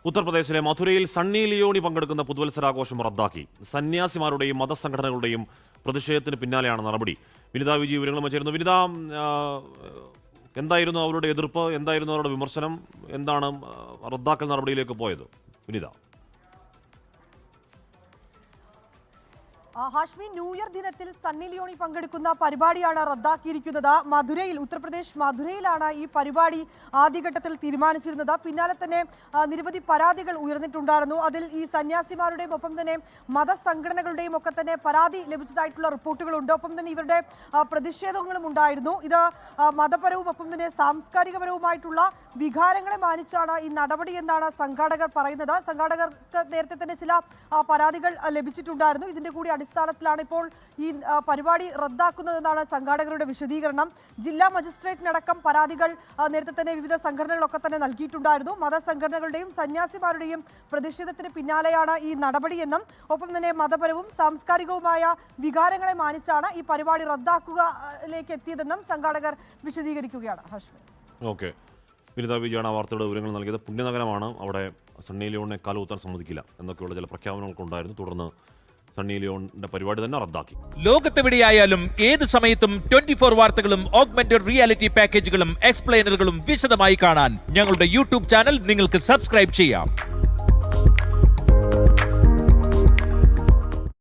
ഉത്തർപ്രദേശിലെ മഥുരയിൽ സണ്ണി ലിയോണി പങ്കെടുക്കുന്ന പുതുവത്സരാഘോഷം റദ്ദാക്കി. സന്യാസിമാരുടെയും മതസംഘടനകളുടെയും പ്രതിഷേധത്തിന് പിന്നാലെയാണ് നടപടി. വിനിത വിജി വിവരങ്ങളുമായി ചേരുന്നു. വിനിത, എന്തായിരുന്നു അവരുടെ എതിർപ്പ്, എന്തായിരുന്നു അവരുടെ വിമർശനം, എന്താണ് റദ്ദാക്കൽ നടപടിയിലേക്ക് പോയത്? വിനിത. ഹാഷ്മി, ന്യൂ ഇയർ ദിനത്തിൽ സണ്ണി ലിയോണി പങ്കെടുക്കുന്ന പരിപാടിയാണ് റദ്ദാക്കിയിരിക്കുന്നത്. മധുരയിൽ, ഉത്തർപ്രദേശ് മധുരയിലാണ് ഈ പരിപാടി ആദ്യഘട്ടത്തിൽ തീരുമാനിച്ചിരുന്നത്. പിന്നാലെ തന്നെ നിരവധി പരാതികൾ ഉയർന്നിട്ടുണ്ടായിരുന്നു. അതിൽ ഈ സന്യാസിമാരുടെയും ഒപ്പം തന്നെ മതസംഘടനകളുടെയും ഒക്കെ തന്നെ പരാതി ലഭിച്ചതായിട്ടുള്ള റിപ്പോർട്ടുകളുണ്ട്. ഒപ്പം തന്നെ ഇവരുടെ പ്രതിഷേധങ്ങളും ഉണ്ടായിരുന്നു. ഇത് മതപരവും ഒപ്പം തന്നെ സാംസ്കാരികപരവുമായിട്ടുള്ള വികാരങ്ങളെ മാനിച്ചാണ് ഈ നടപടി എന്നാണ് സംഘാടകർ പറയുന്നത്. സംഘാടകർക്ക് നേരത്തെ തന്നെ ചില പരാതികൾ ലഭിച്ചിട്ടുണ്ടായിരുന്നു. ഇതിന്റെ കൂടി അടിസ്ഥാനത്തിലാണ് ഇപ്പോൾ ഈ പരിപാടി റദ്ദാക്കുന്നതെന്നാണ് സംഘാടകരുടെ വിശദീകരണം. ജില്ലാ മജിസ്ട്രേറ്റിനടക്കം പരാതികൾ നേരത്തെ തന്നെ വിവിധ സംഘടനകളൊക്കെ തന്നെ നൽകിയിട്ടുണ്ടായിരുന്നു. മതസംഘടനകളുടെയും സന്യാസിമാരുടെയും പ്രതിഷേധത്തിന് പിന്നാലെയാണ് ഈ നടപടിയെന്നും ഒപ്പം തന്നെ മതപരവും സാംസ്കാരികവുമായ വികാരങ്ങളെ മാനിച്ചാണ് ഈ പരിപാടി റദ്ദാക്കുകയിലേക്ക് എത്തിയതെന്നും സംഘാടകർ വിശദീകരിക്കുകയാണ്. ഹാഷ്മി. ഓക്കെ, വിനിത വിജയാണ് ആ വാർത്തയുടെ വിവരങ്ങൾ നൽകിയത്. പുണ്യനഗരമാണ്, അവിടെ സണ്ണി ലിയോണിനെ കാലുകുത്താൻ സമ്മതിക്കില്ല എന്നൊക്കെയുള്ള ചില പ്രഖ്യാപനങ്ങളൊക്കെ ഉണ്ടായിരുന്നു. തുടർന്ന് സണ്ണി ലിയോണിന്റെ പരിപാടി തന്നെ റദ്ദാക്കി. ലോകത്തെവിടെയായാലും ഏത് സമയത്തും 24 വാർത്തകളും ഓഗ്മെന്റഡ് റിയാലിറ്റി പാക്കേജുകളും എക്സ്പ്ലെയിനറുകളും വിശദമായി കാണാൻ ഞങ്ങളുടെ യൂട്യൂബ് ചാനൽ നിങ്ങൾക്ക് സബ്സ്ക്രൈബ് ചെയ്യാം.